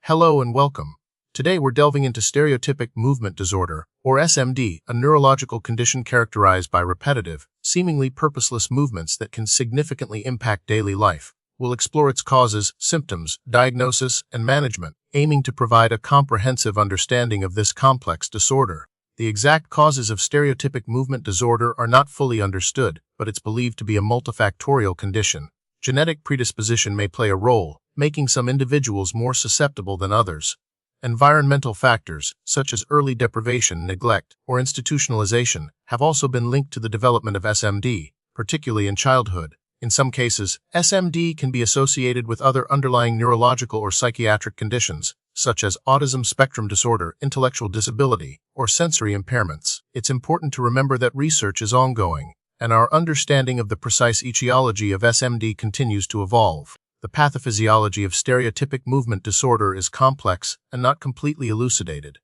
Hello and welcome. Today we're delving into stereotypic movement disorder, or SMD, a neurological condition characterized by repetitive, seemingly purposeless movements that can significantly impact daily life. We'll explore its causes, symptoms, diagnosis, and management, aiming to provide a comprehensive understanding of this complex disorder. The exact causes of stereotypic movement disorder are not fully understood, but it's believed to be a multifactorial condition. Genetic predisposition may play a role, making some individuals more susceptible than others. Environmental factors, such as early deprivation, neglect, or institutionalization, have also been linked to the development of SMD, particularly in childhood. In some cases, SMD can be associated with other underlying neurological or psychiatric conditions, such as autism spectrum disorder, intellectual disability, or sensory impairments. It's important to remember that research is ongoing, and our understanding of the precise etiology of SMD continues to evolve. The pathophysiology of stereotypic movement disorder is complex and not completely elucidated.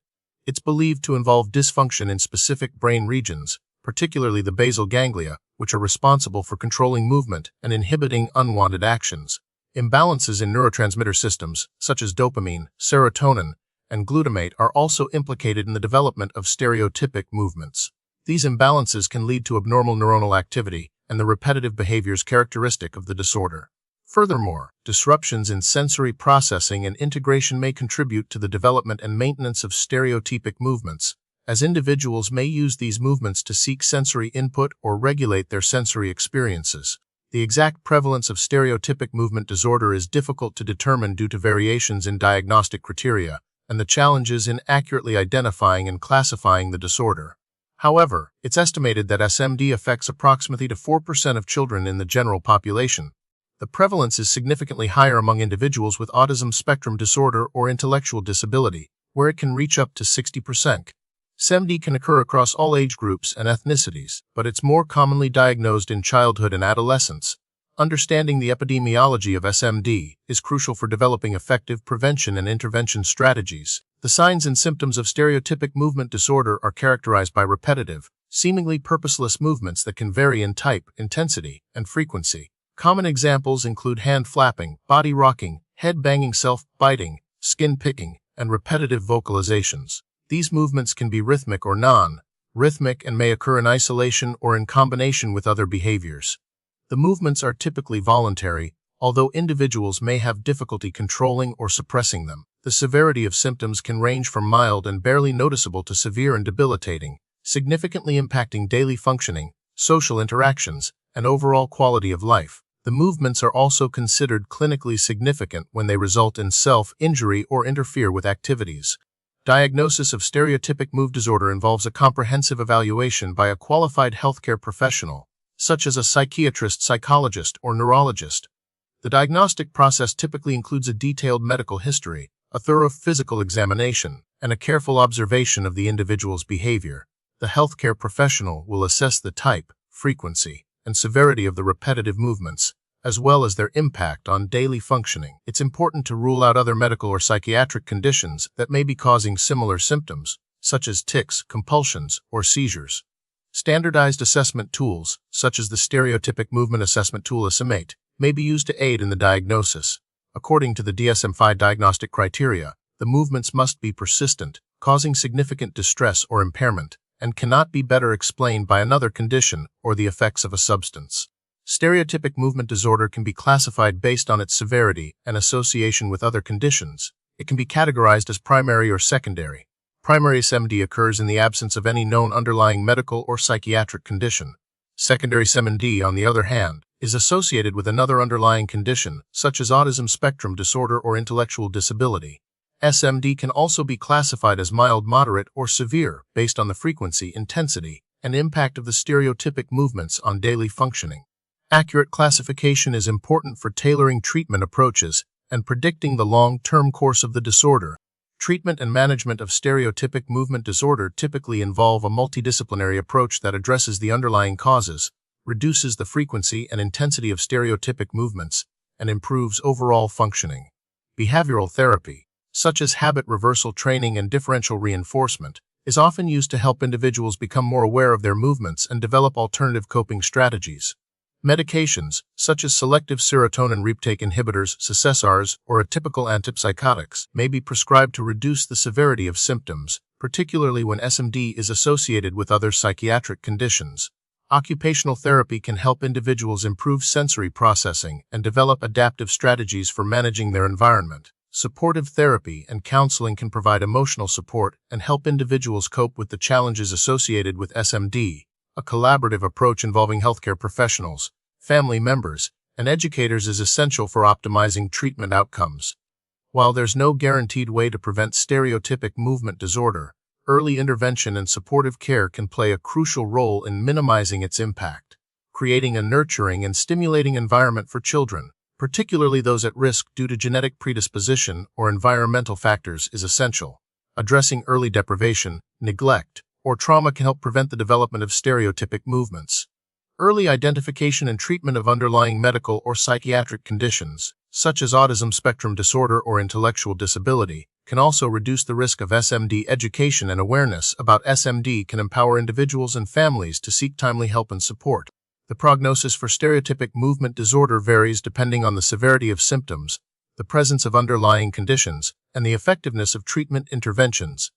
It's believed to involve dysfunction in specific brain regions, particularly the basal ganglia, which are responsible for controlling movement and inhibiting unwanted actions. Imbalances in neurotransmitter systems, such as dopamine, serotonin, and glutamate, are also implicated in the development of stereotypic movements. These imbalances can lead to abnormal neuronal activity and the repetitive behaviors characteristic of the disorder. Furthermore, disruptions in sensory processing and integration may contribute to the development and maintenance of stereotypic movements, as individuals may use these movements to seek sensory input or regulate their sensory experiences. The exact prevalence of stereotypic movement disorder is difficult to determine due to variations in diagnostic criteria and the challenges in accurately identifying and classifying the disorder. However, it's estimated that SMD affects approximately 4% of children in the general population. The prevalence is significantly higher among individuals with autism spectrum disorder or intellectual disability, where it can reach up to 60%. SMD can occur across all age groups and ethnicities, but it's more commonly diagnosed in childhood and adolescence. Understanding the epidemiology of SMD is crucial for developing effective prevention and intervention strategies. The signs and symptoms of stereotypic movement disorder are characterized by repetitive, seemingly purposeless movements that can vary in type, intensity, and frequency. Common examples include hand flapping, body rocking, head banging, self-biting, skin picking, and repetitive vocalizations. These movements can be rhythmic or non-rhythmic and may occur in isolation or in combination with other behaviors. The movements are typically voluntary, although individuals may have difficulty controlling or suppressing them. The severity of symptoms can range from mild and barely noticeable to severe and debilitating, significantly impacting daily functioning, social interactions, and overall quality of life. The movements are also considered clinically significant when they result in self-injury or interfere with activities. Diagnosis of stereotypic move disorder involves a comprehensive evaluation by a qualified healthcare professional, such as a psychiatrist, psychologist, or neurologist. The diagnostic process typically includes a detailed medical history, a thorough physical examination, and a careful observation of the individual's behavior. The healthcare professional will assess the type, frequency, and severity of the repetitive movements, as well as their impact on daily functioning. It's important to rule out other medical or psychiatric conditions that may be causing similar symptoms, such as tics, compulsions, or seizures. Standardized assessment tools, such as the Stereotypic Movement Assessment Tool (SMAT), may be used to aid in the diagnosis. According to the DSM-5 diagnostic criteria, the movements must be persistent, causing significant distress or impairment, and cannot be better explained by another condition or the effects of a substance. Stereotypic movement disorder can be classified based on its severity and association with other conditions. It can be categorized as primary or secondary. Primary SMD occurs in the absence of any known underlying medical or psychiatric condition. Secondary SMD, on the other hand, is associated with another underlying condition, such as autism spectrum disorder or intellectual disability. SMD can also be classified as mild, moderate, or severe based on the frequency, intensity, and impact of the stereotypic movements on daily functioning. Accurate classification is important for tailoring treatment approaches and predicting the long-term course of the disorder. Treatment and management of stereotypic movement disorder typically involve a multidisciplinary approach that addresses the underlying causes, reduces the frequency and intensity of stereotypic movements, and improves overall functioning. Behavioral therapy, such as habit reversal training and differential reinforcement, is often used to help individuals become more aware of their movements and develop alternative coping strategies. Medications, such as selective serotonin reuptake inhibitors, SSRIs, or atypical antipsychotics, may be prescribed to reduce the severity of symptoms, particularly when SMD is associated with other psychiatric conditions. Occupational therapy can help individuals improve sensory processing and develop adaptive strategies for managing their environment. Supportive therapy and counseling can provide emotional support and help individuals cope with the challenges associated with SMD. A collaborative approach involving healthcare professionals, family members, and educators is essential for optimizing treatment outcomes. While there's no guaranteed way to prevent stereotypic movement disorder, early intervention and supportive care can play a crucial role in minimizing its impact. Creating a nurturing and stimulating environment for children, particularly those at risk due to genetic predisposition or environmental factors, is essential. Addressing early deprivation, neglect, or trauma can help prevent the development of stereotypic movements. Early identification and treatment of underlying medical or psychiatric conditions, such as autism spectrum disorder or intellectual disability, can also reduce the risk of SMD. Education and awareness about SMD can empower individuals and families to seek timely help and support. The prognosis for stereotypic movement disorder varies depending on the severity of symptoms, the presence of underlying conditions, and the effectiveness of treatment interventions.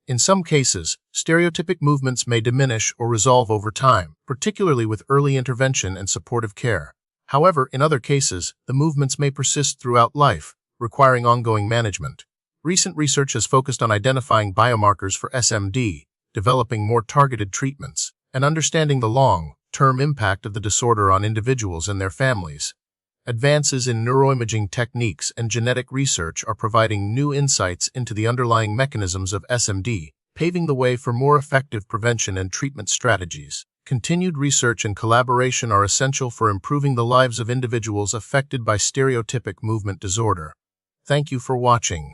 In some cases, stereotypic movements may diminish or resolve over time, particularly with early intervention and supportive care. However, in other cases, the movements may persist throughout life, requiring ongoing management. Recent research has focused on identifying biomarkers for SMD, developing more targeted treatments, and understanding the long-term impact of the disorder on individuals and their families. Advances in neuroimaging techniques and genetic research are providing new insights into the underlying mechanisms of SMD, paving the way for more effective prevention and treatment strategies. Continued research and collaboration are essential for improving the lives of individuals affected by stereotypic movement disorder. Thank you for watching.